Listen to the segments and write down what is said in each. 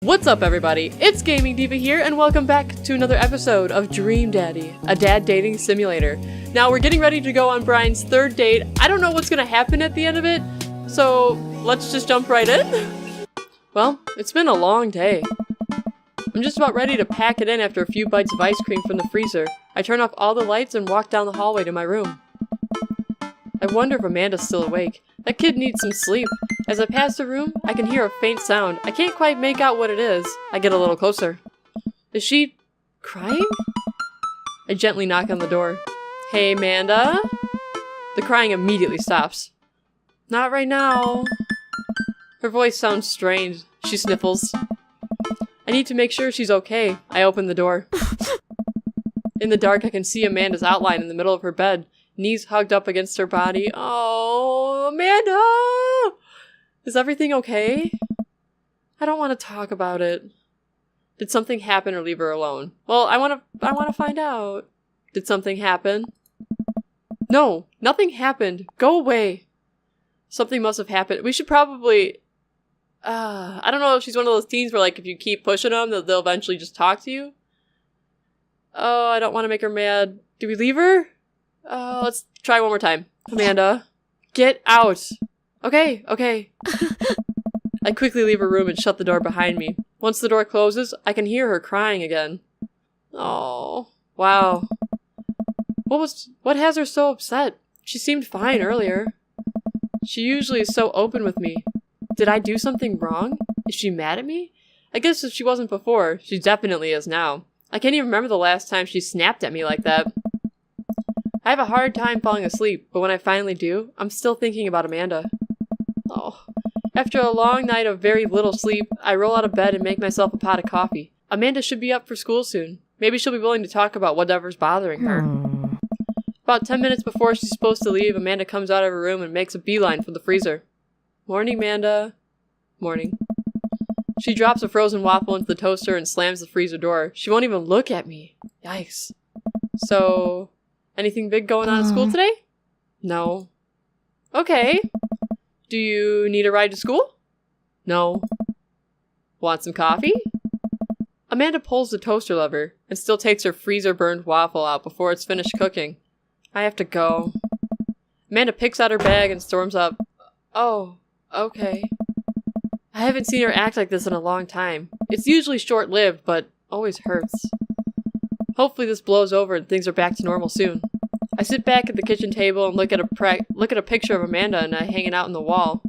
What's up, everybody? It's Gaming Diva here, and welcome back to another episode of Dream Daddy, a dad dating simulator. Now, we're getting ready to go on Brian's third date. I don't know what's gonna happen at the end of it, so let's just jump right in. Well, it's been a long day. I'm just about ready to pack it in after a few bites of ice cream from the freezer. I turn off all the lights and walk down the hallway to my room. I wonder if Amanda's still awake. That kid needs some sleep. As I pass the room, I can hear a faint sound. I can't quite make out what it is. I get a little closer. Is she crying? I gently knock on the door. Hey, Amanda? The crying immediately stops. Not right now. Her voice sounds strange. She sniffles. I need to make sure she's okay. I open the door. In the dark, I can see Amanda's outline in the middle of her bed. Knees hugged up against her body. Oh, Amanda! Is everything okay? I don't want to talk about it. Did something happen or leave her alone? Well, I want to find out. Did something happen? No, nothing happened. Go away. Something must have happened. We should probably... I don't know if she's one of those teens where, like, if you keep pushing them, they'll eventually just talk to you. Oh, I don't want to make her mad. Do we leave her? Let's try one more time. Amanda, get out. Okay. I quickly leave her room and shut the door behind me. Once the door closes, I can hear her crying again. Oh, wow. What has her so upset? She seemed fine earlier. She usually is so open with me. Did I do something wrong? Is she mad at me? I guess if she wasn't before, she definitely is now. I can't even remember the last time she snapped at me like that. I have a hard time falling asleep, but when I finally do, I'm still thinking about Amanda. Oh. After a long night of very little sleep, I roll out of bed and make myself a pot of coffee. Amanda should be up for school soon. Maybe she'll be willing to talk about whatever's bothering her. About 10 minutes before she's supposed to leave, Amanda comes out of her room and makes a beeline for the freezer. Morning, Amanda. Morning. She drops a frozen waffle into the toaster and slams the freezer door. She won't even look at me. Yikes. So... anything big going on at school today? No. Okay. Do you need a ride to school? No. Want some coffee? Amanda pulls the toaster lever and still takes her freezer-burned waffle out before it's finished cooking. I have to go. Amanda picks out her bag and storms up. Oh, okay. I haven't seen her act like this in a long time. It's usually short-lived, but always hurts. Hopefully this blows over and things are back to normal soon. I sit back at the kitchen table and look at a picture of Amanda and I hanging out on the wall.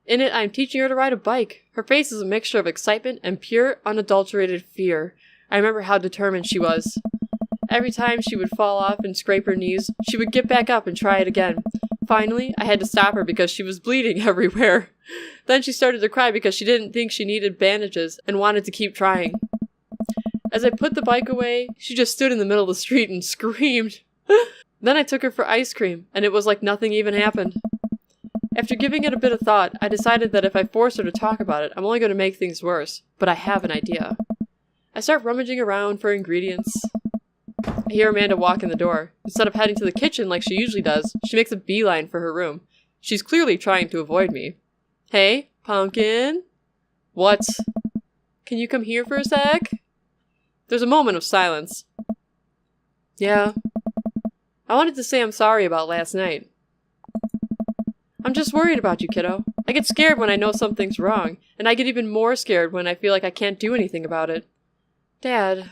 In it, I'm teaching her to ride a bike. Her face is a mixture of excitement and pure, unadulterated fear. I remember how determined she was. Every time she would fall off and scrape her knees, she would get back up and try it again. Finally, I had to stop her because she was bleeding everywhere. Then she started to cry because she didn't think she needed bandages and wanted to keep trying. As I put the bike away, she just stood in the middle of the street and screamed. Then I took her for ice cream, and it was like nothing even happened. After giving it a bit of thought, I decided that if I force her to talk about it, I'm only going to make things worse. But I have an idea. I start rummaging around for ingredients. I hear Amanda walk in the door. Instead of heading to the kitchen like she usually does, she makes a beeline for her room. She's clearly trying to avoid me. Hey, Pumpkin? What? Can you come here for a sec? There's a moment of silence. Yeah. I wanted to say I'm sorry about last night. I'm just worried about you, kiddo. I get scared when I know something's wrong, and I get even more scared when I feel like I can't do anything about it. Dad,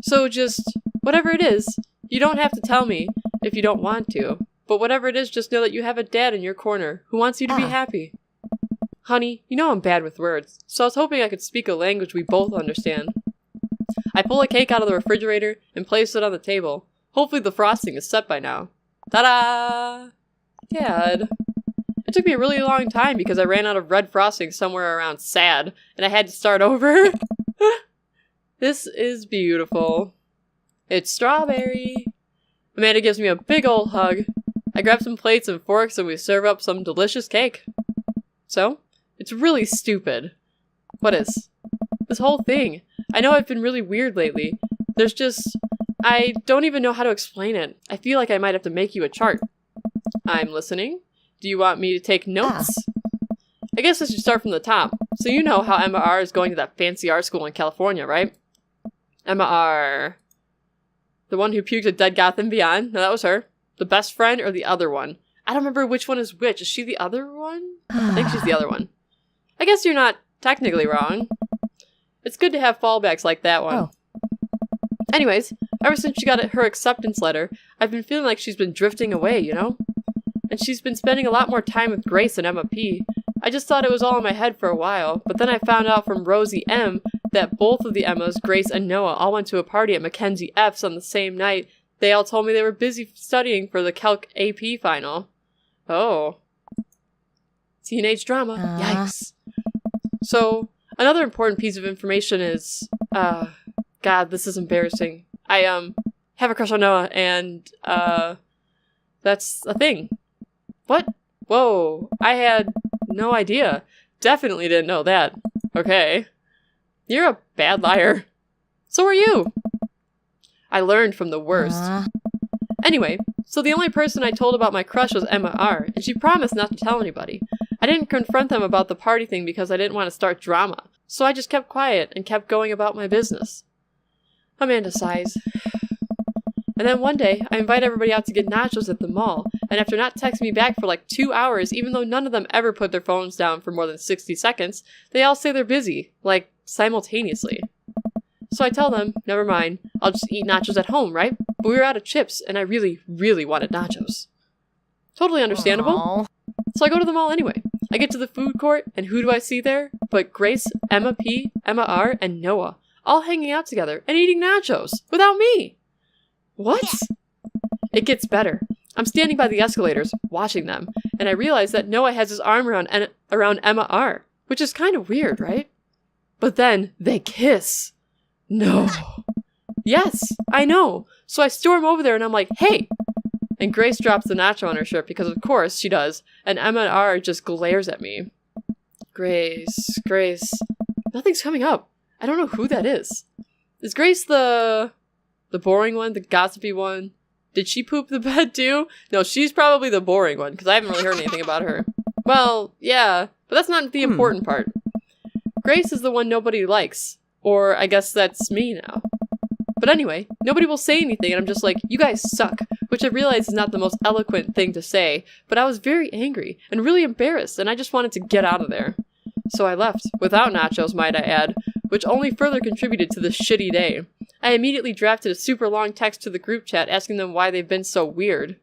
So just, whatever it is, you don't have to tell me if you don't want to, but whatever it is, just know that you have a dad in your corner who wants you to be happy. Honey, you know I'm bad with words, so I was hoping I could speak a language we both understand. I pull a cake out of the refrigerator and place it on the table. Hopefully the frosting is set by now. Ta-da! Dad. It took me a really long time because I ran out of red frosting somewhere around sad, and I had to start over. This is beautiful. It's strawberry. Amanda gives me a big old hug. I grab some plates and forks and we serve up some delicious cake. So, it's really stupid. What is? This whole thing. I know I've been really weird lately. I don't even know how to explain it. I feel like I might have to make you a chart. I'm listening. Do you want me to take notes? I guess I should start from the top. So you know how Emma R. is going to that fancy art school in California, right? Emma R. The one who puked at Dead Gotham Beyond? No, that was her. The best friend or the other one? I don't remember which one is which. Is she the other one? I think she's the other one. I guess you're not technically wrong. It's good to have fallbacks like that one. Anyways, ever since she got her acceptance letter, I've been feeling like she's been drifting away, you know? And she's been spending a lot more time with Grace and Emma P. I just thought it was all in my head for a while, but then I found out from Rosie M. that both of the Emmas, Grace and Noah, all went to a party at Mackenzie F's on the same night. They all told me they were busy studying for the Calc AP final. Oh. Teenage drama. Yikes. So, another important piece of information is, God, this is embarrassing. I, have a crush on Noah, and, that's a thing. What? Whoa, I had no idea. Definitely didn't know that. Okay. You're a bad liar. So are you. I learned from the worst. Anyway, so the only person I told about my crush was Emma R., and she promised not to tell anybody. I didn't confront them about the party thing because I didn't want to start drama, so I just kept quiet and kept going about my business. Amanda sighs. And then one day, I invite everybody out to get nachos at the mall, and after not texting me back for like 2 hours, even though none of them ever put their phones down for more than 60 seconds, they all say they're busy, like, simultaneously. So I tell them, never mind, I'll just eat nachos at home, right? But we were out of chips, and I really, really wanted nachos. Totally understandable. Aww. So I go to the mall anyway. I get to the food court, and who do I see there? But Grace, Emma P, Emma R, and Noah, all hanging out together and eating nachos, without me. What? It gets better. I'm standing by the escalators, watching them, and I realize that Noah has his arm around Emma R, which is kind of weird, right? But then, they kiss. No. Yes, I know. So I storm over there and I'm like, hey! And Grace drops the nacho on her shirt because of course she does, and Emma R just glares at me. Grace. Nothing's coming up. I don't know who that is. Is Grace the boring one? The gossipy one? Did she poop the bed too? No, she's probably the boring one, because I haven't really heard anything about her. Well, yeah, but that's not the important part. Grace is the one nobody likes. Or I guess that's me now. But anyway, nobody will say anything, and I'm just like, you guys suck, which I realize is not the most eloquent thing to say, but I was very angry, and really embarrassed, and I just wanted to get out of there. So I left, without nachos, might I add, which only further contributed to this shitty day. I immediately drafted a super long text to the group chat asking them why they've been so weird.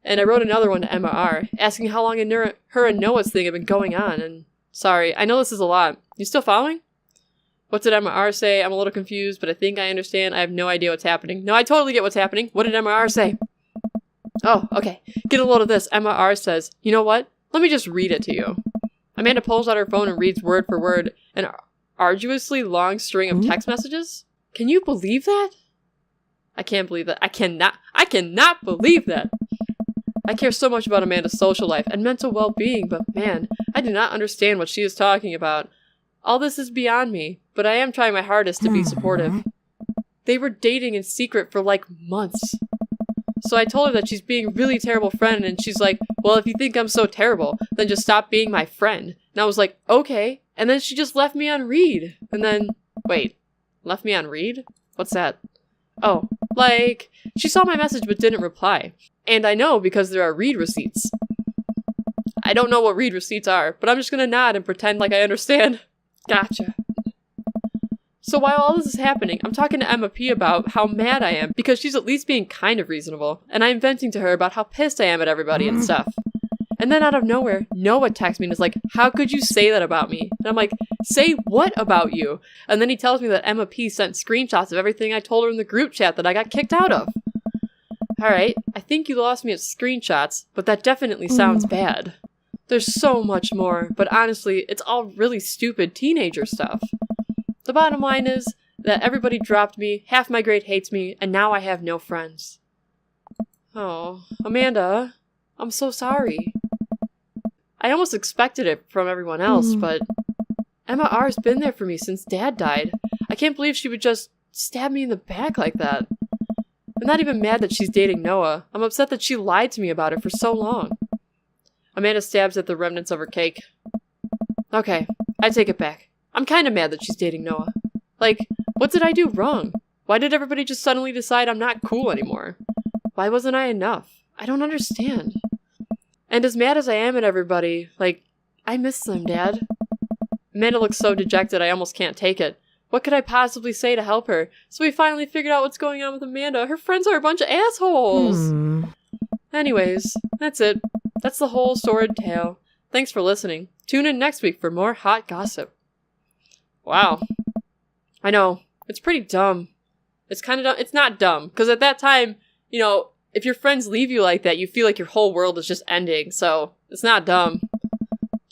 And I wrote another one to Emma R, asking how long her and Noah's thing had been going on, and sorry, I know this is a lot. You still following? What did Emma R say? I'm a little confused, but I think I understand. I have no idea what's happening. No, I totally get what's happening. What did Emma R say? Oh, okay. Get a load of this. Emma R says, you know what? Let me just read it to you. Amanda pulls out her phone and reads word for word an arduously long string of text messages. Can you believe that? I can't believe that. I cannot believe that. I care so much about Amanda's social life and mental well-being, but man, I do not understand what she is talking about. All this is beyond me, but I am trying my hardest to be supportive. They were dating in secret for like months. So I told her that she's being a really terrible friend, and she's like, well, if you think I'm so terrible, then just stop being my friend. And I was like, okay. And then she just left me on read. And then, wait, left me on read? What's that? Oh, like, she saw my message but didn't reply. And I know because there are read receipts. I don't know what read receipts are, but I'm just gonna nod and pretend like I understand. Gotcha. So while all this is happening, I'm talking to Emma P about how mad I am because she's at least being kind of reasonable, and I'm venting to her about how pissed I am at everybody and stuff. And then out of nowhere, Noah texts me and is like, how could you say that about me? And I'm like, say what about you? And then he tells me that Emma P sent screenshots of everything I told her in the group chat that I got kicked out of. Alright, I think you lost me at screenshots, but that definitely sounds bad. There's so much more, but honestly, it's all really stupid teenager stuff. The bottom line is that everybody dropped me, half my grade hates me, and now I have no friends. Oh, Amanda, I'm so sorry. I almost expected it from everyone else, but Emma R's been there for me since Dad died. I can't believe she would just stab me in the back like that. I'm not even mad that she's dating Noah. I'm upset that she lied to me about it for so long. Amanda stabs at the remnants of her cake. Okay, I take it back. I'm kind of mad that she's dating Noah. Like, what did I do wrong? Why did everybody just suddenly decide I'm not cool anymore? Why wasn't I enough? I don't understand. And as mad as I am at everybody, like, I miss them, Dad. Amanda looks so dejected I almost can't take it. What could I possibly say to help her? So we finally figured out what's going on with Amanda. Her friends are a bunch of assholes! Anyways, that's it. That's the whole sordid tale. Thanks for listening. Tune in next week for more hot gossip. Wow. I know. It's pretty dumb. It's kind of dumb. It's not dumb. Because at that time, you know, if your friends leave you like that, you feel like your whole world is just ending. So, it's not dumb.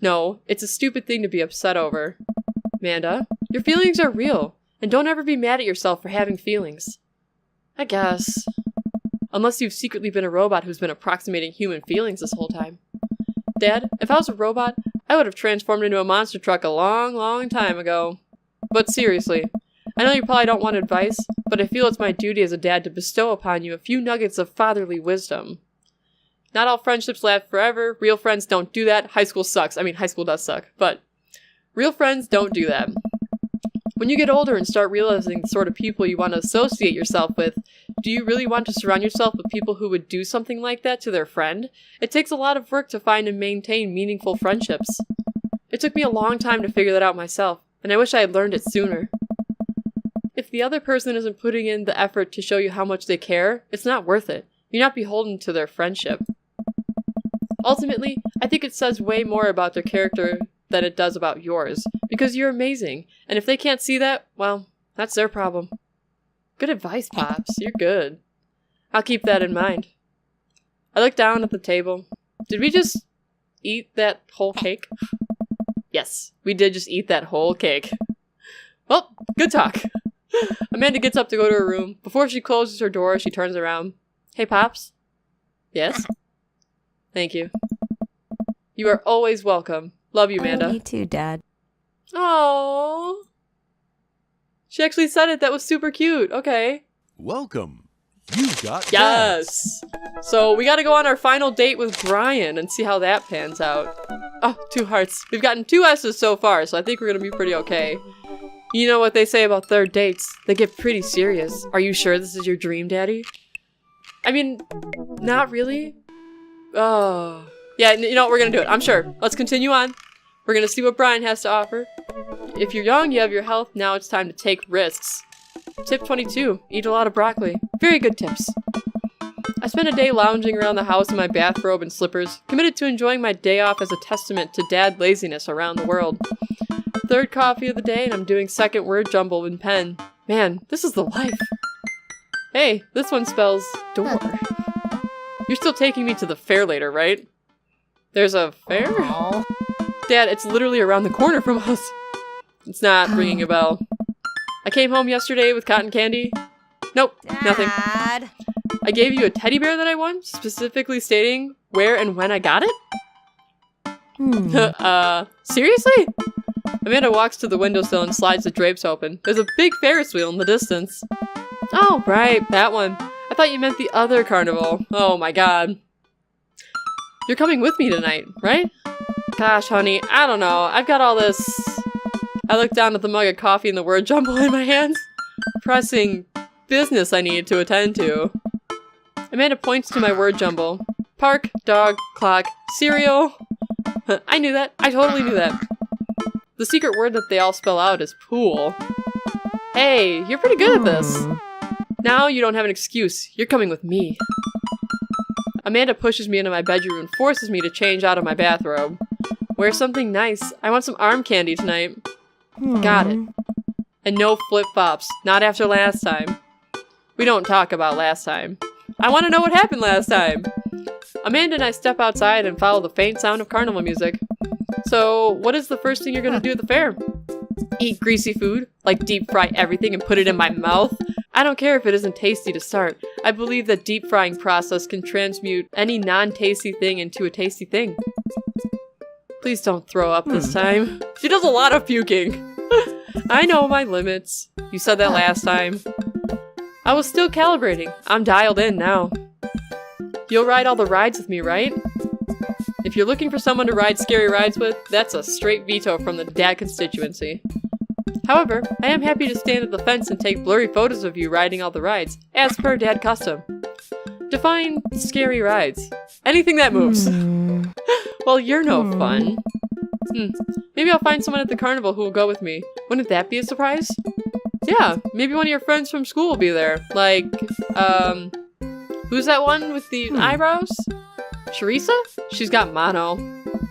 No, it's a stupid thing to be upset over. Amanda, your feelings are real. And don't ever be mad at yourself for having feelings. I guess. Unless you've secretly been a robot who's been approximating human feelings this whole time. Dad, if I was a robot, I would have transformed into a monster truck a long, long time ago. But seriously, I know you probably don't want advice, but I feel it's my duty as a dad to bestow upon you a few nuggets of fatherly wisdom. Not all friendships last forever. Real friends don't do that. High school sucks. I mean, high school does suck, but real friends don't do that. When you get older and start realizing the sort of people you want to associate yourself with, do you really want to surround yourself with people who would do something like that to their friend? It takes a lot of work to find and maintain meaningful friendships. It took me a long time to figure that out myself, and I wish I had learned it sooner. If the other person isn't putting in the effort to show you how much they care, it's not worth it. You're not beholden to their friendship. Ultimately, I think it says way more about their character than it does about yours, because you're amazing, and if they can't see that, well, that's their problem. Good advice, Pops. You're good. I'll keep that in mind. I looked down at the table. Did we just eat that whole cake? Yes, we did just eat that whole cake. Well, good talk. Amanda gets up to go to her room. Before she closes her door, she turns around. Hey, Pops? Yes? Thank you. You are always welcome. Love you, Amanda. Me too, Dad. Aww. She actually said it. That was super cute. Okay. Welcome. You got Yes. So we got to go on our final date with Brian and see how that pans out. Oh, 2 hearts. We've gotten 2 S's so far, so I think we're going to be pretty okay. You know what they say about third dates? They get pretty serious. Are you sure this is your dream, Daddy? I mean, not really. Oh. Yeah, you know what? We're going to do it. I'm sure. Let's continue on. We're going to see what Brian has to offer. If you're young, you have your health, now it's time to take risks. Tip 22. Eat a lot of broccoli. Very good tips. I spent a day lounging around the house in my bathrobe and slippers, committed to enjoying my day off as a testament to dad laziness around the world. 3rd coffee of the day, and I'm doing 2nd word jumble in pen. Man, this is the life. Hey, this one spells door. You're still taking me to the fair later, right? There's a fair? Aww. Dad, it's literally around the corner from us. It's not ringing a bell. I came home yesterday with cotton candy. Nope, nothing. Dad. I gave you a teddy bear that I won, specifically stating where and when I got it? Seriously? Amanda walks to the windowsill and slides the drapes open. There's a big Ferris wheel in the distance. Oh, right, that one. I thought you meant the other carnival. Oh my god. You're coming with me tonight, right? Gosh, honey, I don't know. I've got all this... I look down at the mug of coffee and the word jumble in my hands. Pressing business I need to attend to. Amanda points to my word jumble. Park, dog, clock, cereal. I knew that. I totally knew that. The secret word that they all spell out is pool. Hey, you're pretty good at this. Now you don't have an excuse. You're coming with me. Amanda pushes me into my bedroom and forces me to change out of my bathrobe. Wear something nice. I want some arm candy tonight. Got it. And no flip-flops. Not after last time. We don't talk about last time. I want to know what happened last time. Amanda and I step outside and follow the faint sound of carnival music. So, what is the first thing you're going to do at the fair? Eat greasy food? Like deep fry everything and put it in my mouth? I don't care if it isn't tasty to start. I believe that deep frying process can transmute any non-tasty thing into a tasty thing. Please don't throw up this time. She does a lot of puking. I know my limits. You said that last time. I was still calibrating. I'm dialed in now. You'll ride all the rides with me, right? If you're looking for someone to ride scary rides with, that's a straight veto from the dad constituency. However, I am happy to stand at the fence and take blurry photos of you riding all the rides, as per dad custom. Define scary rides. Anything that moves. Well, you're no fun. Maybe I'll find someone at the carnival who will go with me. Wouldn't that be a surprise? Yeah, maybe one of your friends from school will be there. Like, who's that one with the eyebrows? Teresa? She's got mono.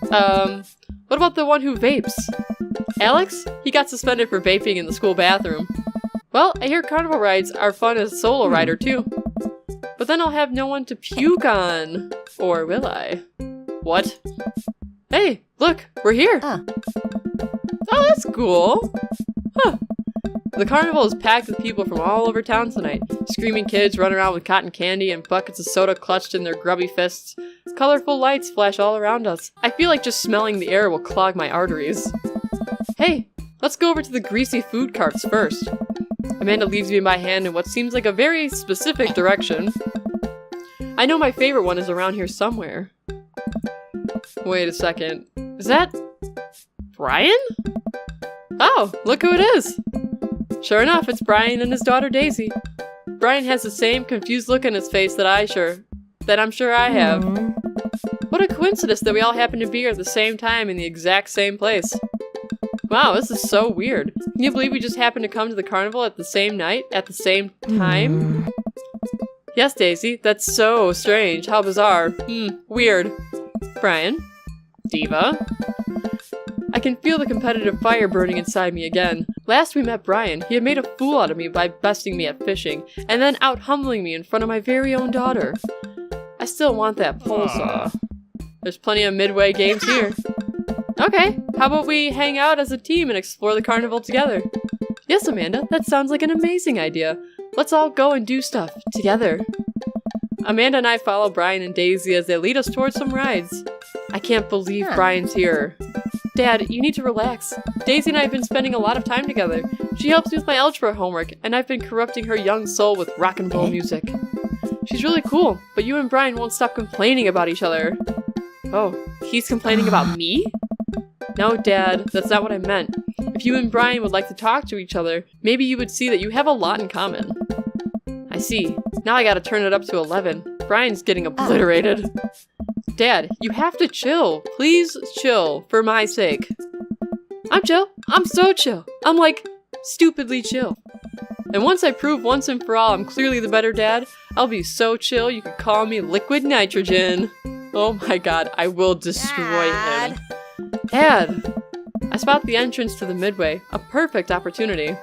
What about the one who vapes? Alex? He got suspended for vaping in the school bathroom. Well, I hear carnival rides are fun as a solo rider too. But then I'll have no one to puke on. Or will I? What? Hey, look, we're here. Oh, that's cool. Huh. The carnival is packed with people from all over town tonight. Screaming kids run around with cotton candy and buckets of soda clutched in their grubby fists. Colorful lights flash all around us. I feel like just smelling the air will clog my arteries. Hey, let's go over to the greasy food carts first. Amanda leads me by hand in what seems like a very specific direction. I know my favorite one is around here somewhere. Wait a second. Is that Brian? Oh, look who it is. Sure enough, it's Brian and his daughter Daisy. Brian has the same confused look on his face that I'm sure I have. What a coincidence that we all happen to be here at the same time in the exact same place. Wow, this is so weird. Can you believe we just happened to come to the carnival at the same night, at the same time? Yes, Daisy, that's so strange. How bizarre. Weird. Brian? Diva? I can feel the competitive fire burning inside me again. Last we met Brian, he had made a fool out of me by besting me at fishing, and then out-humbling me in front of my very own daughter. I still want that pole saw. There's plenty of midway games here. Okay, how about we hang out as a team and explore the carnival together? Yes, Amanda, that sounds like an amazing idea. Let's all go and do stuff together. Amanda and I follow Brian and Daisy as they lead us towards some rides. I can't believe Brian's here. Dad, you need to relax. Daisy and I have been spending a lot of time together. She helps me with my algebra homework, and I've been corrupting her young soul with rock and roll music. She's really cool, but you and Brian won't stop complaining about each other. Oh, he's complaining about me? No, Dad, that's not what I meant. If you and Brian would like to talk to each other, maybe you would see that you have a lot in common. I see. Now I gotta turn it up to 11. Brian's getting obliterated. Dad, you have to chill. Please chill, for my sake. I'm chill. I'm so chill. I'm like, stupidly chill. And once I prove once and for all I'm clearly the better dad, I'll be so chill you could call me liquid nitrogen. Oh my god, I will destroy him. Dad! I spot the entrance to the midway. A perfect opportunity.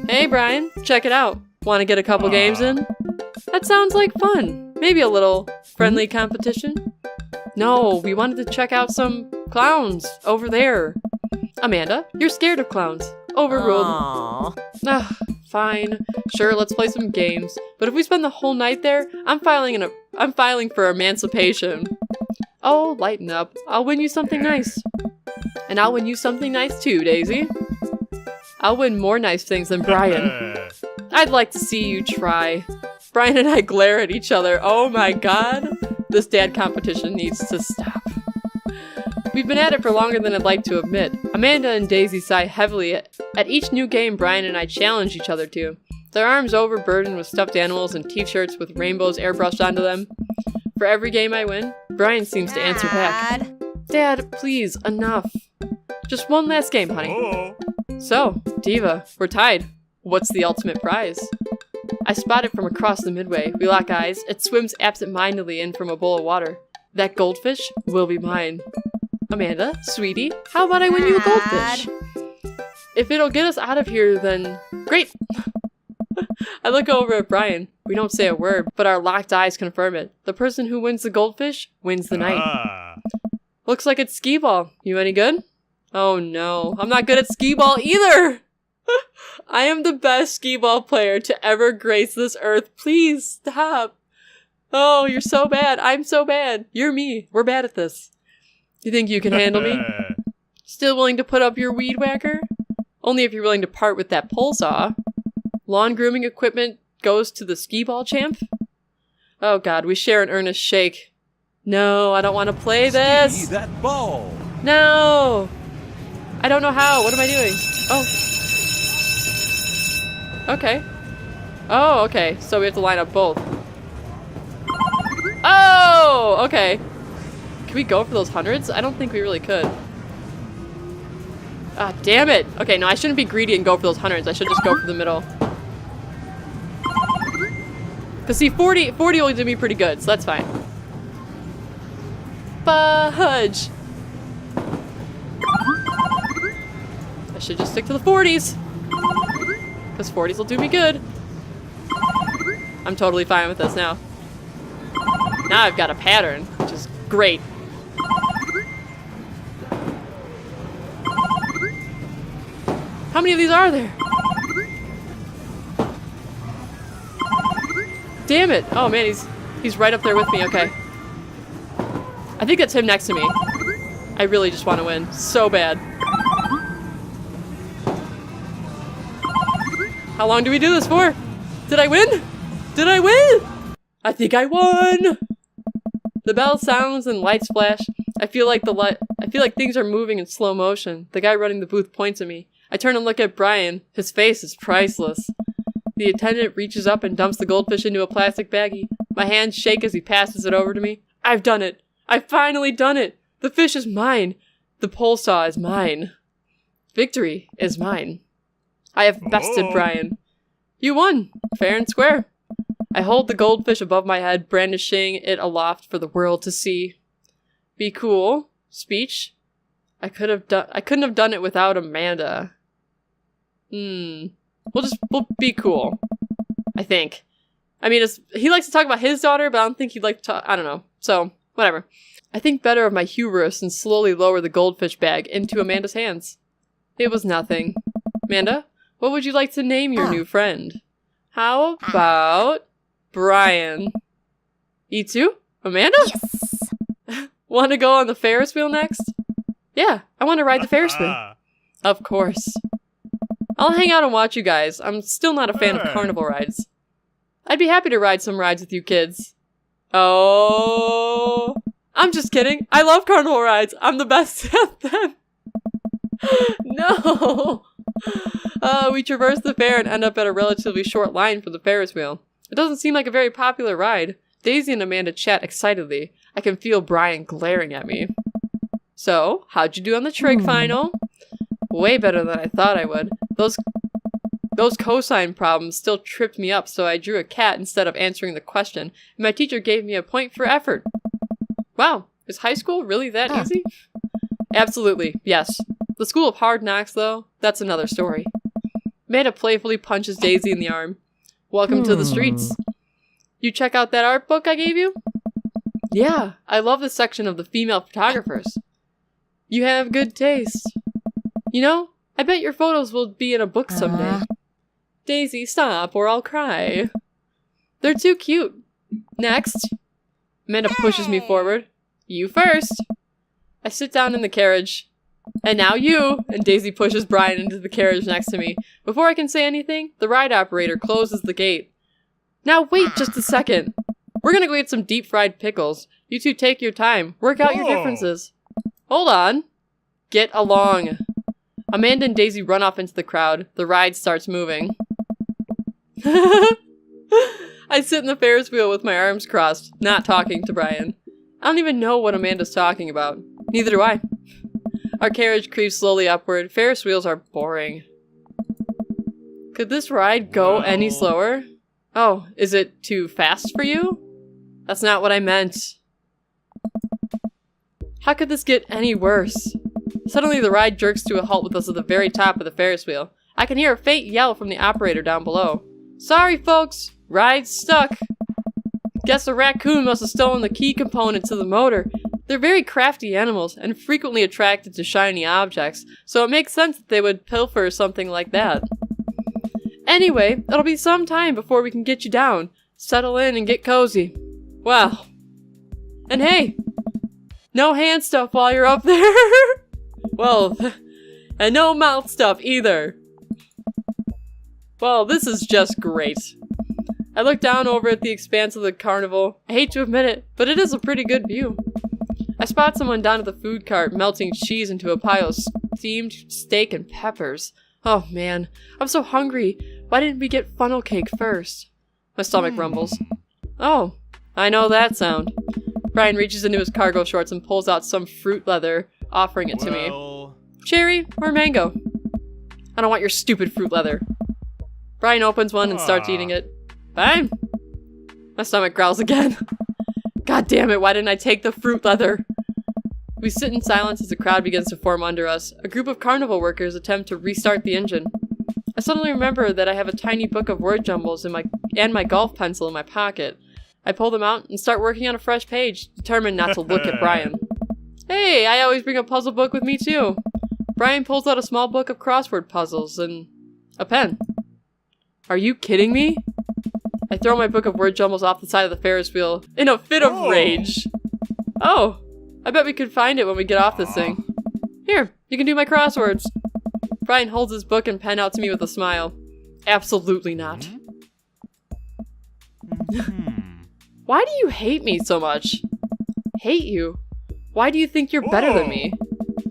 Hey Brian, check it out. Want to get a couple games in? That sounds like fun. Maybe a little friendly competition? No, we wanted to check out some clowns over there. Amanda, you're scared of clowns. Overruled. Fine. Sure, let's play some games. But if we spend the whole night there, I'm filing for emancipation. Oh, lighten up. I'll win you something nice. And I'll win you something nice too, Daisy. I'll win more nice things than Brian. I'd like to see you try. Brian and I glare at each other. Oh my god. This dad competition needs to stop. We've been at it for longer than I'd like to admit. Amanda and Daisy sigh heavily at each new game Brian and I challenge each other to. Their arms overburdened with stuffed animals and t-shirts with rainbows airbrushed onto them. For every game I win, Brian seems to answer back. Dad, please, enough. Just one last game, honey. So, Diva, we're tied. What's the ultimate prize? I spot it from across the midway. We lock eyes. It swims absent-mindedly in from a bowl of water. That goldfish will be mine. Amanda, sweetie, how about I win you a goldfish? If it'll get us out of here, then great. I look over at Brian. We don't say a word, but our locked eyes confirm it. The person who wins the goldfish wins the night. Looks like it's skee-ball. You any good? Oh no, I'm not good at skee-ball either! I am the best skee-ball player to ever grace this earth. Please stop. Oh, you're so bad. I'm so bad. You're me. We're bad at this. You think you can handle me? Still willing to put up your weed whacker? Only if you're willing to part with that pole saw. Lawn grooming equipment goes to the skee-ball champ? Oh god, we share an earnest shake. No, I don't want to play this. See that ball. No. I don't know how. What am I doing? Oh. Okay. Oh, okay. So we have to line up both. Oh, okay. Can we go for those hundreds? I don't think we really could. Ah, damn it. Okay, no, I shouldn't be greedy and go for those hundreds. I should just go for the middle. Because see, 40 only did me pretty good, so that's fine. Fudge. I should just stick to the 40s. Because 40s will do me good. I'm totally fine with this now. Now I've got a pattern, which is great. How many of these are there? Damn it. Oh man, he's right up there with me. Okay. I think that's him next to me. I really just want to win so bad. How long do we do this for? Did I win? Did I win? I think I won. The bell sounds and lights flash. I feel like things are moving in slow motion. The guy running the booth points at me. I turn and look at Brian. His face is priceless. The attendant reaches up and dumps the goldfish into a plastic baggie. My hands shake as he passes it over to me. I've done it. I've finally done it. The fish is mine. The pole saw is mine. Victory is mine. I have bested Brian. You won. Fair and square. I hold the goldfish above my head, brandishing it aloft for the world to see. Be cool. Speech. I couldn't have done it without Amanda. We'll be cool. I think. I mean, he likes to talk about his daughter, but I don't think he'd like to talk, I don't know. So, whatever. I think better of my hubris and slowly lower the goldfish bag into Amanda's hands. It was nothing. Amanda, what would you like to name your new friend? How about Brian? You too? Amanda? Yes. Want to go on the Ferris wheel next? Yeah, I want to ride the Ferris wheel. Of course. I'll hang out and watch you guys. I'm still not a fan of carnival rides. I'd be happy to ride some rides with you kids. Oh, I'm just kidding. I love carnival rides. I'm the best at them. No. We traverse the fair and end up at a relatively short line for the Ferris wheel. It doesn't seem like a very popular ride. Daisy and Amanda chat excitedly. I can feel Brian glaring at me. So, how'd you do on the trig final? Way better than I thought I would. Those cosine problems still tripped me up, so I drew a cat instead of answering the question, and my teacher gave me a point for effort. Wow, is high school really that easy? Absolutely, yes. The school of hard knocks, though, that's another story. Amanda playfully punches Daisy in the arm. Welcome to the streets. You check out that art book I gave you? Yeah, I love this section of the female photographers. You have good taste. You know, I bet your photos will be in a book someday. Daisy, stop or I'll cry. They're too cute. Next. Amanda pushes me forward. You first. I sit down in the carriage. And now you! And Daisy pushes Brian into the carriage next to me. Before I can say anything, the ride operator closes the gate. Now wait just a second. We're gonna go eat some deep-fried pickles. You two take your time. Work out your differences. Hold on. Get along. Amanda and Daisy run off into the crowd. The ride starts moving. I sit in the Ferris wheel with my arms crossed, not talking to Brian. I don't even know what Amanda's talking about. Neither do I. Our carriage creeps slowly upward. Ferris wheels are boring. Could this ride go any slower? Oh, is it too fast for you? That's not what I meant. How could this get any worse? Suddenly the ride jerks to a halt with us at the very top of the Ferris wheel. I can hear a faint yell from the operator down below. Sorry folks, ride's stuck. Guess a raccoon must have stolen the key component to the motor. They're very crafty animals and frequently attracted to shiny objects, so it makes sense that they would pilfer something like that. Anyway, it'll be some time before we can get you down. Settle in and get cozy. Well. And hey, no hand stuff while you're up there. Well, and no mouth stuff either. Well, this is just great. I look down over at the expanse of the carnival. I hate to admit it, but it is a pretty good view. I spot someone down at the food cart melting cheese into a pile of steamed steak and peppers. Oh man, I'm so hungry. Why didn't we get funnel cake first? My stomach rumbles. Oh, I know that sound. Brian reaches into his cargo shorts and pulls out some fruit leather, offering it to me. Cherry or mango? I don't want your stupid fruit leather. Brian opens one and starts eating it. Fine. My stomach growls again. God damn it, why didn't I take the fruit leather? We sit in silence as a crowd begins to form under us. A group of carnival workers attempt to restart the engine. I suddenly remember that I have a tiny book of word jumbles and my golf pencil in my pocket. I pull them out and start working on a fresh page, determined not to look at Brian. Hey, I always bring a puzzle book with me too. Brian pulls out a small book of crossword puzzles and a pen. Are you kidding me? I throw my book of word jumbles off the side of the Ferris wheel in a fit of rage. Oh, I bet we could find it when we get off this thing. Here, you can do my crosswords. Brian holds his book and pen out to me with a smile. Absolutely not. Why do you hate me so much? Hate you? Why do you think you're better than me?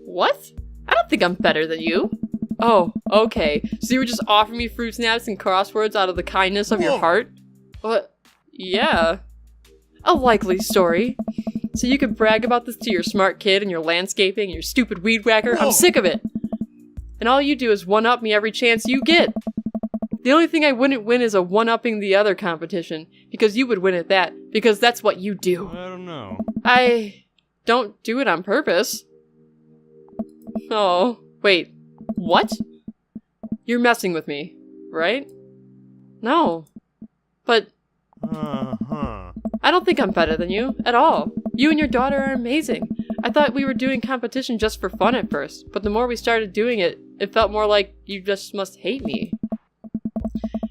What? I don't think I'm better than you. Oh, okay. So you were just offering me fruit snacks and crosswords out of the kindness of your heart? What? Yeah. A likely story. So you could brag about this to your smart kid and your landscaping and your stupid weed whacker? I'm sick of it. And all you do is one-up me every chance you get. The only thing I wouldn't win is a one-upping the other competition, because you would win at that, because that's what you do. I don't know. I don't do it on purpose. Oh, wait. What? You're messing with me, right? No. But I don't think I'm better than you, at all. You and your daughter are amazing. I thought we were doing competition just for fun at first, but the more we started doing it, it felt more like you just must hate me.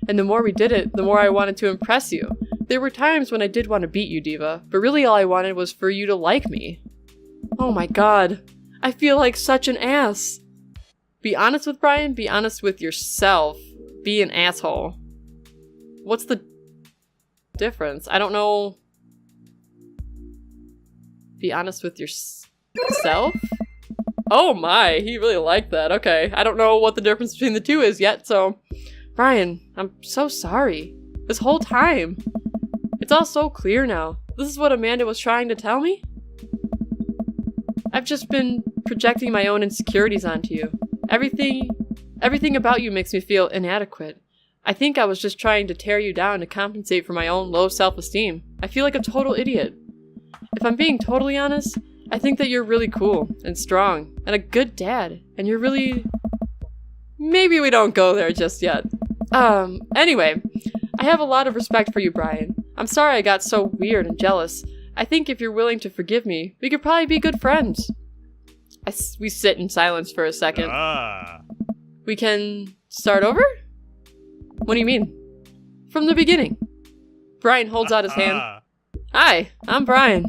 And the more we did it, the more I wanted to impress you. There were times when I did want to beat you, Diva, but really all I wanted was for you to like me. Oh my god. I feel like such an ass. Be honest with Brian, be honest with yourself. Be an asshole. What's the difference? I don't know. Be honest with yourself? Oh my, he really liked that. Okay, I don't know what the difference between the two is yet, so... Brian, I'm so sorry. This whole time. It's all so clear now. This is what Amanda was trying to tell me? I've just been projecting my own insecurities onto you. Everything about you makes me feel inadequate. I think I was just trying to tear you down to compensate for my own low self-esteem. I feel like a total idiot. If I'm being totally honest, I think that you're really cool and strong and a good dad, and you're really... Maybe we don't go there just yet. Anyway, I have a lot of respect for you, Brian. I'm sorry I got so weird and jealous. I think if you're willing to forgive me, we could probably be good friends. We sit in silence for a second. We can start over? What do you mean? From the beginning. Brian holds out his hand. Hi, I'm Brian.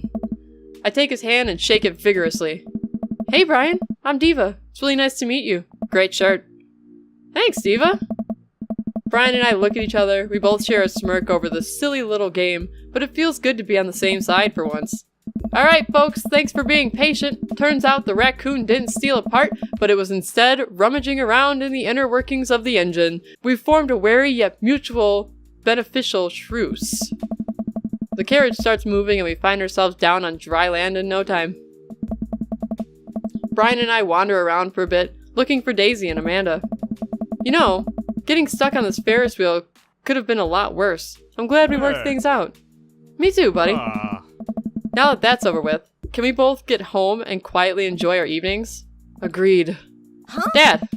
I take his hand and shake it vigorously. Hey Brian, I'm Diva. It's really nice to meet you. Great shirt. Thanks, Diva. Brian and I look at each other. We both share a smirk over this silly little game, but it feels good to be on the same side for once. Alright folks, thanks for being patient. Turns out the raccoon didn't steal a part, but it was instead rummaging around in the inner workings of the engine. We've formed a wary yet mutual beneficial truce. The carriage starts moving and we find ourselves down on dry land in no time. Brian and I wander around for a bit, looking for Daisy and Amanda. You know, getting stuck on this Ferris wheel could have been a lot worse. I'm glad we worked things out. Me too, buddy. Now that that's over with, can we both get home and quietly enjoy our evenings? Agreed. Huh? Dad!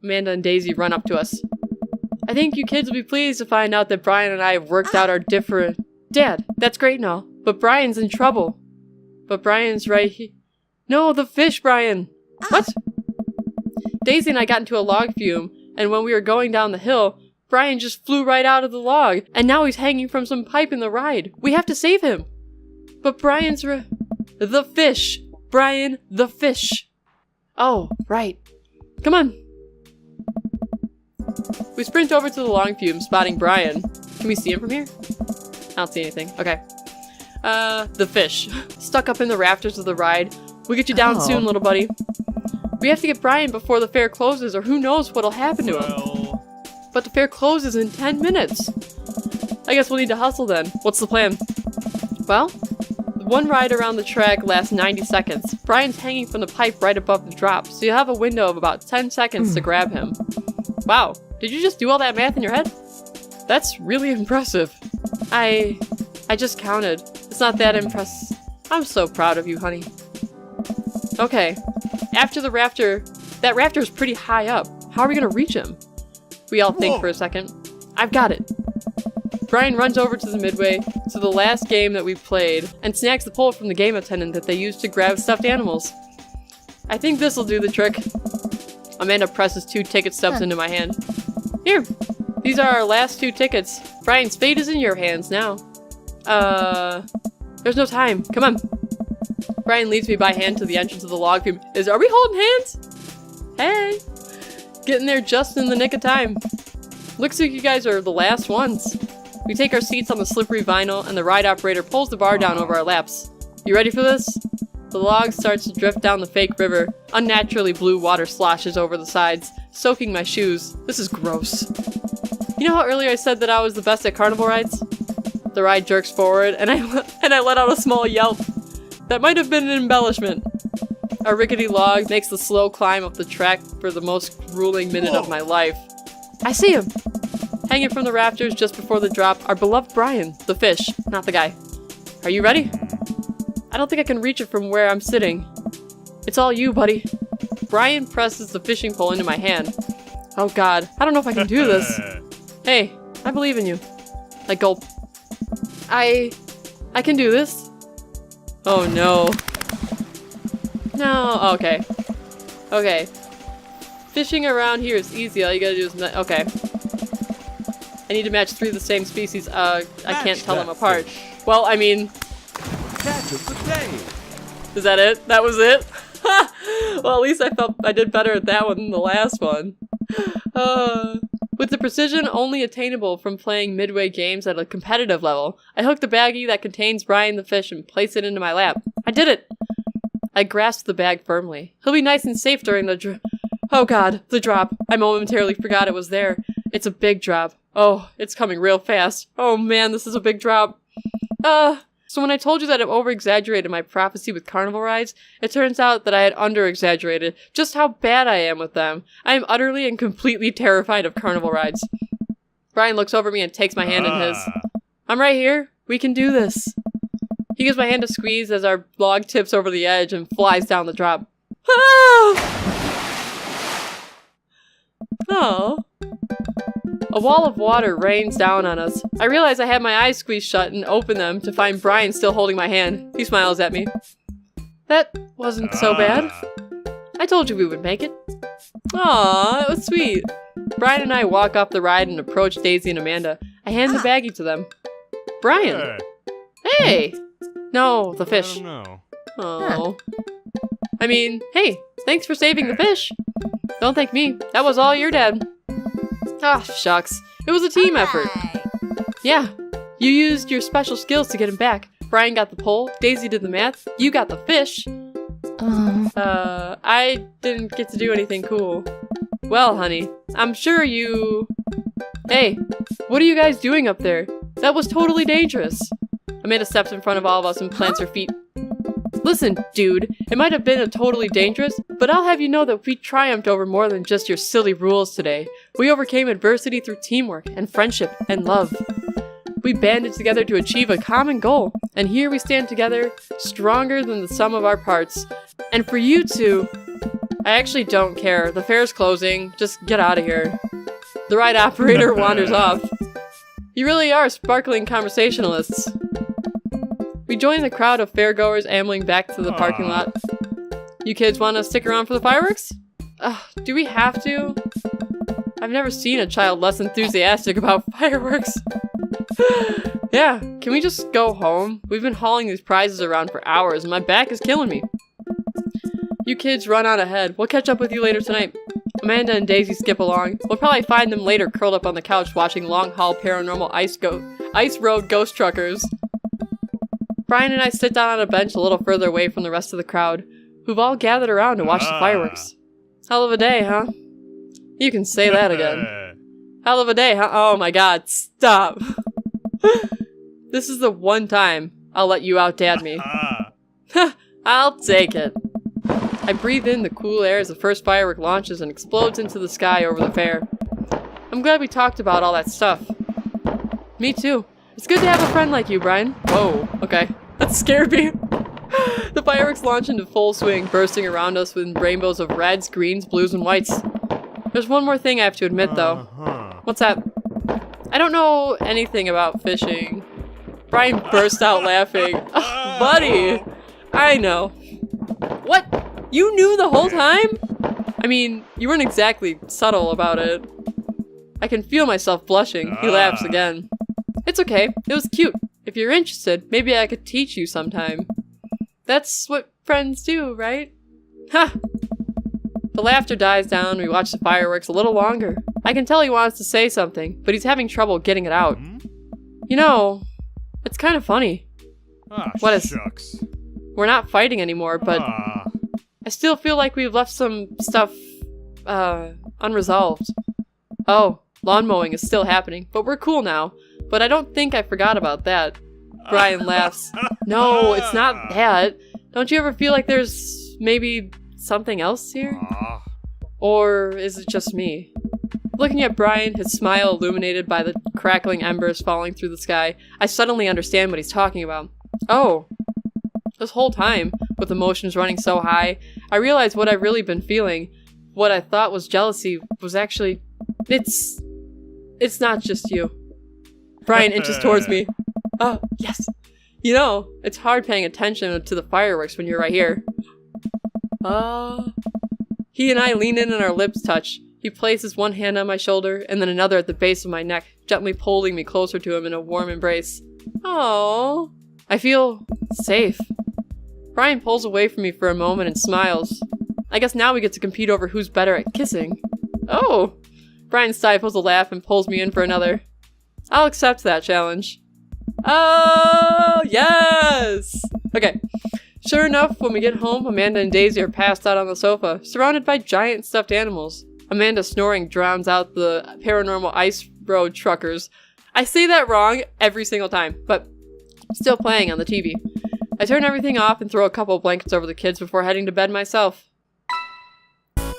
Amanda and Daisy run up to us. I think you kids will be pleased to find out that Brian and I have worked out our different... Dad, that's great and all, but Brian's in trouble. But Brian's right here. No, the fish, Brian! What? Daisy and I got into a log fume, and when we were going down the hill, Brian just flew right out of the log, and now he's hanging from some pipe in the ride. We have to save him. But Brian's the fish. Brian, the fish. Oh, right. Come on. We sprint over to the long fume, spotting Brian. Can we see him from here? I don't see anything. Okay. The fish. Stuck up in the rafters of the ride. We'll get you down soon, little buddy. We have to get Brian before the fair closes, or who knows what'll happen to him. But the fair closes in 10 minutes. I guess we'll need to hustle then. What's the plan? Well, one ride around the track lasts 90 seconds. Brian's hanging from the pipe right above the drop, so you'll have a window of about 10 seconds to grab him. Wow, did you just do all that math in your head? That's really impressive. I just counted. It's not that impressive. I'm so proud of you, honey. Okay, after the raptor, that raptor is pretty high up. How are we gonna reach him? We all think for a second. I've got it. Brian runs over to the midway, to the last game that we played, and snacks the pole from the game attendant that they used to grab stuffed animals. I think this'll do the trick. Amanda presses 2 ticket stubs into my hand. Here, these are our last 2 tickets. Brian's fate is in your hands now. There's no time. Come on. Brian leads me by hand to the entrance of the log flume. Are we holding hands? Hey. Getting there just in the nick of time. Looks like you guys are the last ones. We take our seats on the slippery vinyl, and the ride operator pulls the bar down over our laps. You ready for this? The log starts to drift down the fake river. Unnaturally blue water sloshes over the sides, soaking my shoes. This is gross. You know how earlier I said that I was the best at carnival rides? The ride jerks forward, and I let out a small yelp. That might have been an embellishment. Our rickety log makes the slow climb up the track for the most grueling minute of my life. I see him! Hanging from the rafters just before the drop, our beloved Brian, the fish, not the guy. Are you ready? I don't think I can reach it from where I'm sitting. It's all you, buddy. Brian presses the fishing pole into my hand. Oh god, I don't know if I can do this. Hey, I believe in you. I gulp. I can do this. Oh no. No, okay. Okay. Fishing around here is easy, all you gotta do is... Okay. I need to match 3 of the same species. I can't tell them apart. Fish. Well, I mean... Catch of the day. Is that it? That was it? Well, at least I felt I did better at that one than the last one. With the precision only attainable from playing midway games at a competitive level, I hook the baggie that contains Brian the fish and place it into my lap. I did it! I grasped the bag firmly. He'll be nice and safe during the Oh god, the drop. I momentarily forgot it was there. It's a big drop. Oh, it's coming real fast. Oh man, this is a big drop. So when I told you that I over-exaggerated my prophecy with carnival rides, it turns out that I had under-exaggerated just how bad I am with them. I am utterly and completely terrified of carnival rides. Brian looks over me and takes my hand in his. I'm right here. We can do this. He gives my hand a squeeze as our log tips over the edge and flies down the drop. Oh. A wall of water rains down on us. I realize I had my eyes squeezed shut and open them to find Brian still holding my hand. He smiles at me. That wasn't so bad. I told you we would make it. Aw, that was sweet. Brian and I walk off the ride and approach Daisy and Amanda. I hand the baggie to them. Brian! Hey! No, the fish. I don't know. Oh. I mean, hey, thanks for saving the fish. Don't thank me. That was all your dad. Ah, shucks. It was a team effort. Yeah, you used your special skills to get him back. Brian got the pole, Daisy did the math, you got the fish. I didn't get to do anything cool. Well, honey, I'm sure you... Hey, what are you guys doing up there? That was totally dangerous. Amanda steps in front of all of us and plants her feet. Listen, dude, it might have been totally dangerous, but I'll have you know that we triumphed over more than just your silly rules today. We overcame adversity through teamwork and friendship and love. We banded together to achieve a common goal, and here we stand together, stronger than the sum of our parts. And for you two, I actually don't care. The fair's closing. Just get out of here. The ride operator wanders off. You really are sparkling conversationalists. We join the crowd of fairgoers ambling back to the parking lot. You kids want to stick around for the fireworks? Do we have to? I've never seen a child less enthusiastic about fireworks. Yeah, can we just go home? We've been hauling these prizes around for hours and my back is killing me. You kids run on ahead. We'll catch up with you later tonight. Amanda and Daisy skip along. We'll probably find them later curled up on the couch watching long-haul paranormal ice road ghost truckers. Brian and I sit down on a bench a little further away from the rest of the crowd, who've all gathered around to watch the fireworks. Hell of a day, huh? You can say that again. Hell of a day, huh? Oh my god, stop. This is the one time I'll let you out-dad me. I'll take it. I breathe in the cool air as the first firework launches and explodes into the sky over the fair. I'm glad we talked about all that stuff. Me too. It's good to have a friend like you, Brian. Whoa, okay. That scared me. The fireworks launch into full swing, bursting around us with rainbows of reds, greens, blues, and whites. There's one more thing I have to admit, though. What's that? I don't know anything about fishing. Brian burst out laughing. Oh, buddy! I know. What? You knew the whole time? I mean, you weren't exactly subtle about it. I can feel myself blushing. He laughs again. It's okay. It was cute. If you're interested, maybe I could teach you sometime. That's what friends do, right? Ha! The laughter dies down and we watch the fireworks a little longer. I can tell he wants to say something, but he's having trouble getting it out. You know, it's kind of funny. What is? Shucks. We're not fighting anymore, but I still feel like we've left some stuff unresolved. Oh, lawn mowing is still happening, but we're cool now. But I don't think I forgot about that. Brian laughs. No, it's not that. Don't you ever feel like there's maybe something else here? Or is it just me? Looking at Brian, his smile illuminated by the crackling embers falling through the sky, I suddenly understand what he's talking about. Oh. This whole time, with emotions running so high, I realized what I've really been feeling. What I thought was jealousy was actually... It's not just you. Brian inches towards me. Oh, yes. You know, it's hard paying attention to the fireworks when you're right here. He and I lean in and our lips touch. He places one hand on my shoulder and then another at the base of my neck, gently pulling me closer to him in a warm embrace. Oh, I feel safe. Brian pulls away from me for a moment and smiles. I guess now we get to compete over who's better at kissing. Oh! Brian stifles a laugh and pulls me in for another. I'll accept that challenge. Oh, yes! Okay. Sure enough, when we get home, Amanda and Daisy are passed out on the sofa, surrounded by giant stuffed animals. Amanda's snoring drowns out the paranormal ice road truckers. I say that wrong every single time, but still playing on the TV. I turn everything off and throw a couple blankets over the kids before heading to bed myself.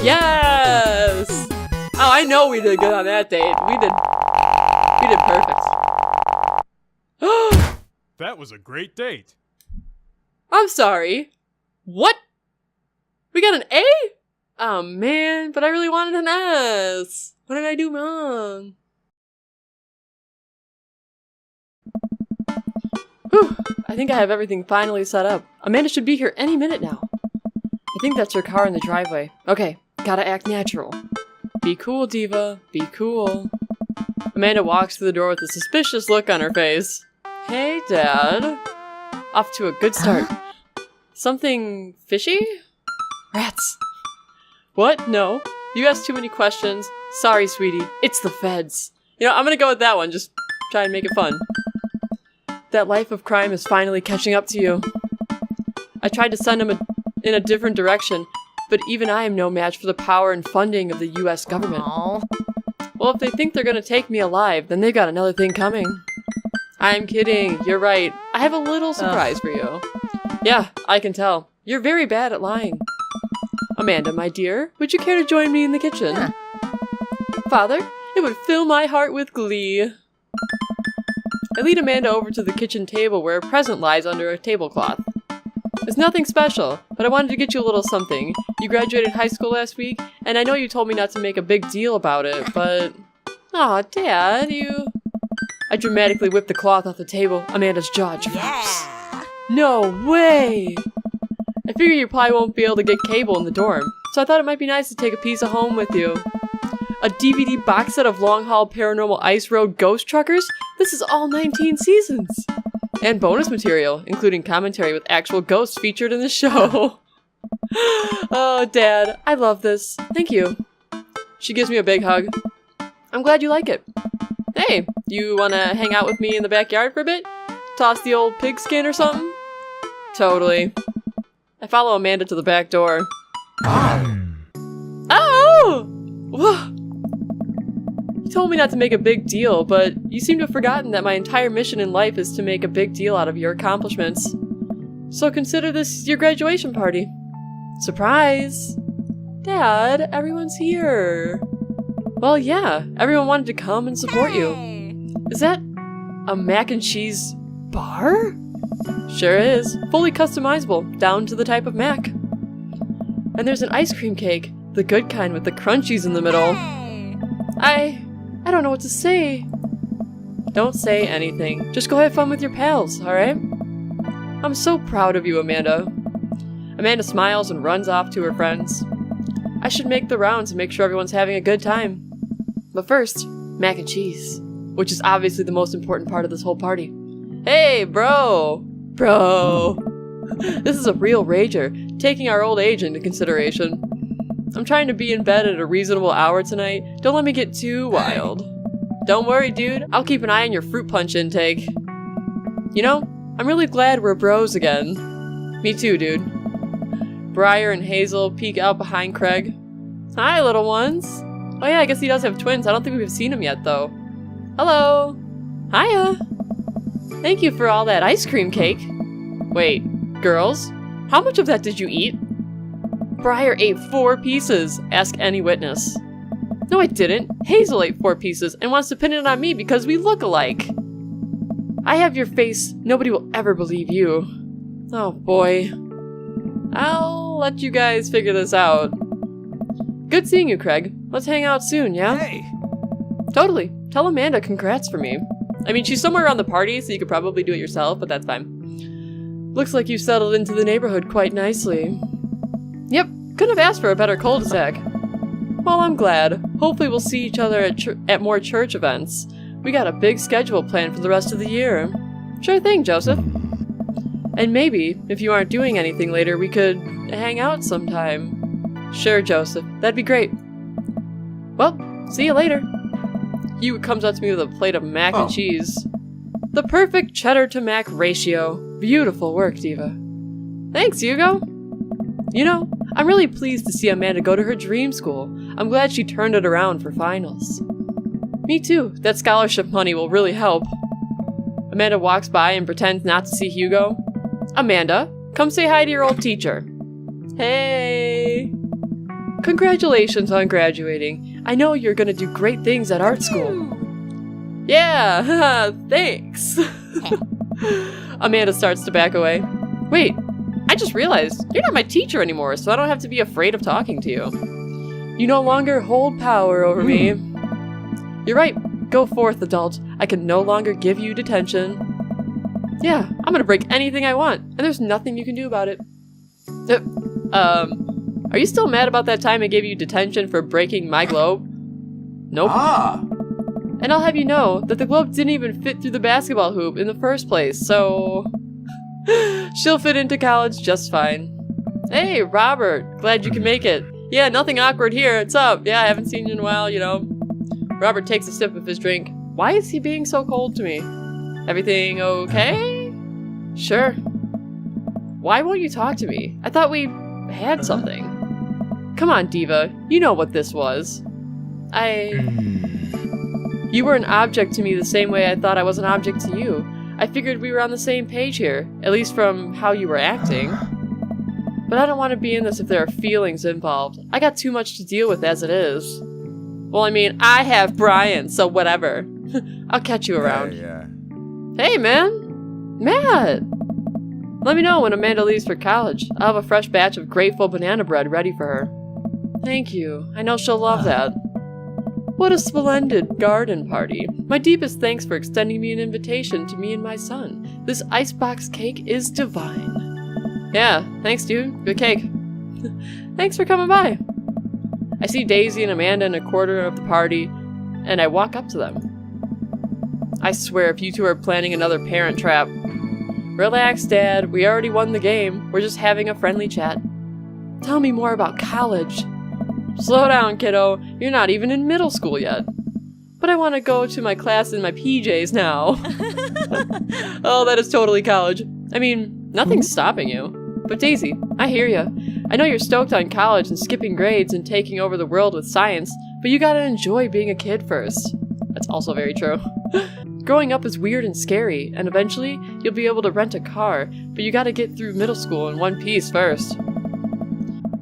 Yes! Oh, I know we did good on that date. We did perfect. That was a great date. I'm sorry. What? We got an A? Oh man, but I really wanted an S. What did I do wrong? Whew, I think I have everything finally set up. Amanda should be here any minute now. I think that's her car in the driveway. Okay, gotta act natural. Be cool, Diva. Be cool. Amanda walks through the door with a suspicious look on her face. Hey, Dad. Off to a good start. Something fishy? Rats. What? No. You asked too many questions. Sorry, sweetie. It's the feds. You know, I'm gonna go with that one. Just try and make it fun. That life of crime is finally catching up to you. I tried to send him in a different direction, but even I am no match for the power and funding of the U.S. government. Aww. Well, if they think they're gonna take me alive, then they've got another thing coming. I'm kidding. You're right. I have a little surprise for you. Yeah, I can tell. You're very bad at lying. Amanda, my dear, would you care to join me in the kitchen? Father, it would fill my heart with glee. I lead Amanda over to the kitchen table where a present lies under a tablecloth. It's nothing special, but I wanted to get you a little something. You graduated high school last week, and I know you told me not to make a big deal about it, but... Aw, Dad, you... I dramatically whip the cloth off the table. Amanda's jaw drops. Yeah. No way! I figure you probably won't be able to get cable in the dorm, so I thought it might be nice to take a piece of home with you. A DVD box set of long-haul paranormal ice road ghost truckers? This is all 19 seasons! And bonus material, including commentary with actual ghosts featured in the show. Oh, Dad, I love this. Thank you. She gives me a big hug. I'm glad you like it. Hey, you wanna hang out with me in the backyard for a bit? Toss the old pigskin or something? Totally. I follow Amanda to the back door. Oh! Whoa. You told me not to make a big deal, but you seem to have forgotten that my entire mission in life is to make a big deal out of your accomplishments. So consider this your graduation party. Surprise! Dad, everyone's here. Well, yeah, everyone wanted to come and support you. Is that a mac and cheese bar? Sure is. Fully customizable, down to the type of mac. And there's an ice cream cake, the good kind with the crunchies in the middle. I don't know what to say. Don't say anything. Just go have fun with your pals, alright? I'm so proud of you, Amanda. Amanda smiles and runs off to her friends. I should make the rounds and make sure everyone's having a good time. But first, mac and cheese, which is obviously the most important part of this whole party. Hey, bro! Bro! This is a real rager, taking our old age into consideration. I'm trying to be in bed at a reasonable hour tonight. Don't let me get too wild. Don't worry, dude. I'll keep an eye on your fruit punch intake. You know, I'm really glad we're bros again. Me too, dude. Briar and Hazel peek out behind Craig. Hi, little ones. Oh yeah, I guess he does have twins. I don't think we've seen him yet, though. Hello. Hiya. Thank you for all that ice cream cake. Wait, girls? How much of that did you eat? Briar ate 4 pieces. Ask any witness. No, I didn't. Hazel ate 4 pieces and wants to pin it on me because we look alike. I have your face. Nobody will ever believe you. Oh boy. I'll let you guys figure this out. Good seeing you, Craig. Let's hang out soon, yeah? Hey! Totally. Tell Amanda congrats for me. I mean, she's somewhere around the party, so you could probably do it yourself, but that's fine. Looks like you've settled into the neighborhood quite nicely. Yep, couldn't have asked for a better cul-de-sac. Well, I'm glad. Hopefully we'll see each other at more church events. We got a big schedule planned for the rest of the year. Sure thing, Joseph. And maybe, if you aren't doing anything later, we could hang out sometime. Sure, Joseph. That'd be great. Well, see you later. Hugo comes up to me with a plate of mac and cheese. The perfect cheddar to mac ratio. Beautiful work, Diva. Thanks, Hugo. You know, I'm really pleased to see Amanda go to her dream school. I'm glad she turned it around for finals. Me too. That scholarship money will really help. Amanda walks by and pretends not to see Hugo. Amanda, come say hi to your old teacher. Hey! Congratulations on graduating. I know you're gonna do great things at art school. Yeah, thanks. Amanda starts to back away. Wait, I just realized you're not my teacher anymore, so I don't have to be afraid of talking to you. You no longer hold power over me. You're right. Go forth, adult. I can no longer give you detention. Yeah, I'm gonna break anything I want, and there's nothing you can do about it. Are you still mad about that time I gave you detention for breaking my globe? Nope. And I'll have you know that the globe didn't even fit through the basketball hoop in the first place, so... she'll fit into college just fine. Hey, Robert. Glad you can make it. Yeah, nothing awkward here. What's up? Yeah, I haven't seen you in a while, you know. Robert takes a sip of his drink. Why is he being so cold to me? Everything okay? Sure. Why won't you talk to me? I thought we had something. Come on, Diva. You know what this was. You were an object to me the same way I thought I was an object to you. I figured we were on the same page here, at least from how you were acting. But I don't want to be in this if there are feelings involved. I got too much to deal with as it is. Well, I mean, I have Brian, so whatever. I'll catch you around. Yeah. Hey, man. Matt! Let me know when Amanda leaves for college. I'll have a fresh batch of grateful banana bread ready for her. Thank you. I know she'll love that. What a splendid garden party. My deepest thanks for extending me an invitation to me and my son. This icebox cake is divine. Yeah, thanks, dude. Good cake. Thanks for coming by. I see Daisy and Amanda in a quarter of the party, and I walk up to them. I swear if you two are planning another parent trap. Relax, Dad. We already won the game. We're just having a friendly chat. Tell me more about college. Slow down, kiddo. You're not even in middle school yet. But I want to go to my class in my PJs now. Oh, that is totally college. I mean, nothing's stopping you. But Daisy, I hear ya. I know you're stoked on college and skipping grades and taking over the world with science, but you gotta enjoy being a kid first. That's also very true. Growing up is weird and scary, and eventually you'll be able to rent a car, but you gotta get through middle school in one piece first.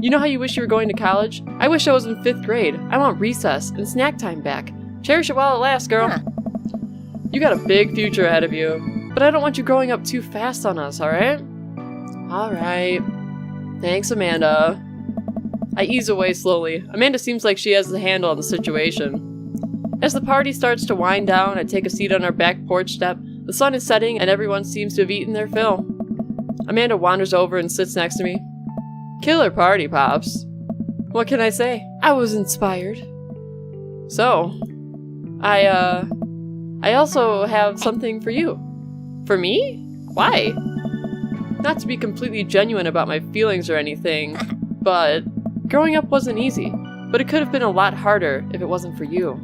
You know how you wish you were going to college? I wish I was in 5th grade. I want recess and snack time back. Cherish it while it lasts, girl. Huh. You got a big future ahead of you, but I don't want you growing up too fast on us, alright? Alright. Thanks, Amanda. I ease away slowly. Amanda seems like she has the handle on the situation. As the party starts to wind down, I take a seat on our back porch step. The sun is setting and everyone seems to have eaten their fill. Amanda wanders over and sits next to me. Killer party, Pops. What can I say? I was inspired. So, I also have something for you. For me? Why? Not to be completely genuine about my feelings or anything, but growing up wasn't easy. But it could have been a lot harder if it wasn't for you.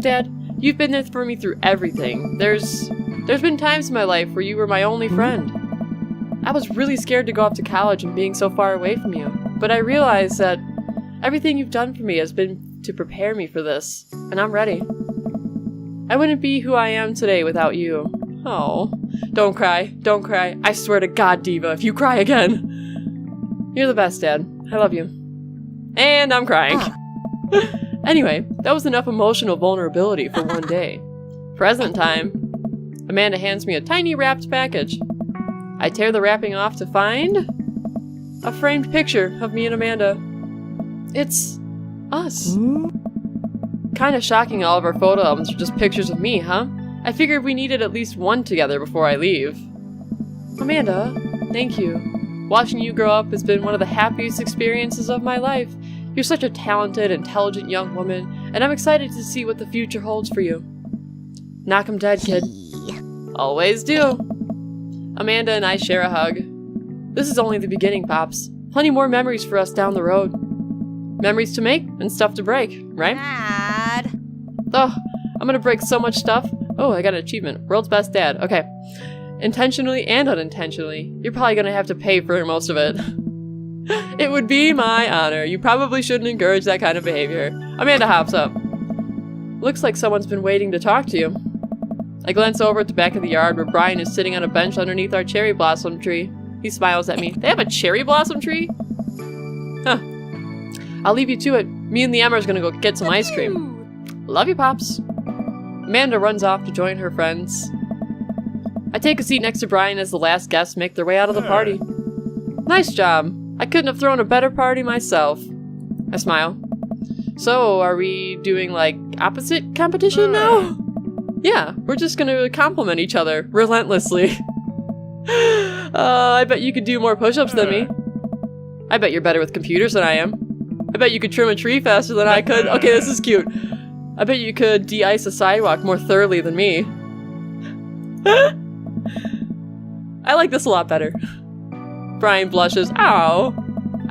Dad, you've been there for me through everything. There's been times in my life where you were my only friend. I was really scared to go off to college and being so far away from you, but I realized that everything you've done for me has been to prepare me for this, and I'm ready. I wouldn't be who I am today without you. Oh, don't cry, don't cry. I swear to God, Diva, if you cry again. You're the best, Dad. I love you. And I'm crying. Anyway, that was enough emotional vulnerability for one day. Present time. Amanda hands me a tiny wrapped package. I tear the wrapping off to find a framed picture of me and Amanda. It's us. Kinda shocking all of our photo albums are just pictures of me, huh? I figured we needed at least one together before I leave. Amanda, thank you. Watching you grow up has been one of the happiest experiences of my life. You're such a talented, intelligent young woman, and I'm excited to see what the future holds for you. Knock 'em dead, kid. Always do. Amanda and I share a hug. This is only the beginning, Pops. Plenty more memories for us down the road. Memories to make and stuff to break, right? Dad. Oh, I'm gonna break so much stuff. Oh, I got an achievement. World's best dad. Okay. Intentionally and unintentionally, you're probably gonna have to pay for most of it. It would be my honor. You probably shouldn't encourage that kind of behavior. Amanda hops up. Looks like someone's been waiting to talk to you. I glance over at the back of the yard where Brian is sitting on a bench underneath our cherry blossom tree. He smiles at me. They have a cherry blossom tree? Huh. I'll leave you to it. Me and the Emmer's gonna go get some ice cream. Love you, Pops. Amanda runs off to join her friends. I take a seat next to Brian as the last guests make their way out of the party. Nice job. I couldn't have thrown a better party myself. I smile. So, are we doing, like, opposite competition now? Yeah, we're just gonna compliment each other relentlessly. I bet you could do more push-ups than me. I bet you're better with computers than I am. I bet you could trim a tree faster than I could. Okay, this is cute. I bet you could de-ice a sidewalk more thoroughly than me. I like this a lot better. Brian blushes. Ow!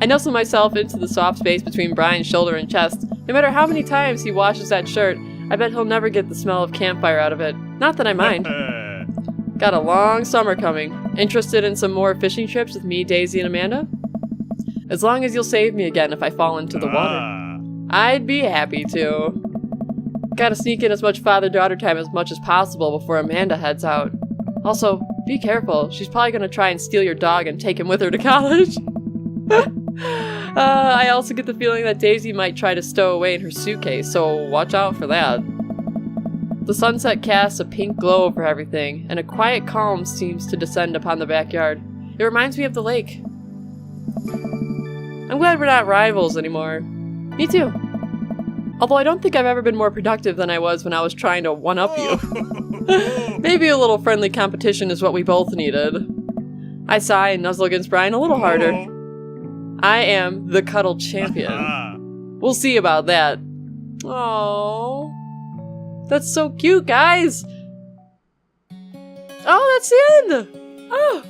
I nestle myself into the soft space between Brian's shoulder and chest. No matter how many times he washes that shirt, I bet he'll never get the smell of campfire out of it. Not that I mind. Got a long summer coming. Interested in some more fishing trips with me, Daisy, and Amanda? As long as you'll save me again if I fall into the water. I'd be happy to. Gotta sneak in as much father-daughter time as much as possible before Amanda heads out. Also, be careful. She's probably gonna try and steal your dog and take him with her to college. I also get the feeling that Daisy might try to stow away in her suitcase, so watch out for that. The sunset casts a pink glow over everything, and a quiet calm seems to descend upon the backyard. It reminds me of the lake. I'm glad we're not rivals anymore. Me too. Although I don't think I've ever been more productive than I was when I was trying to one-up you. Maybe a little friendly competition is what we both needed. I sigh and nuzzle against Brian a little harder. I am the cuddle champion. We'll see about that. Aww. That's so cute, guys! Oh, that's the end! Oh!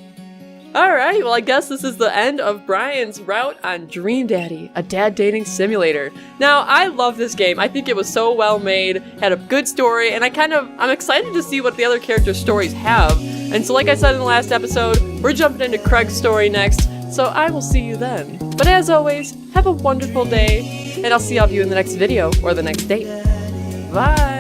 Alright, well I guess this is the end of Brian's route on Dream Daddy, a dad dating simulator. Now, I love this game. I think it was so well made, had a good story, and I'm excited to see what the other characters' stories have. And so like I said in the last episode, we're jumping into Craig's story next, so I will see you then. But as always, have a wonderful day, and I'll see all of you in the next video or the next date. Bye!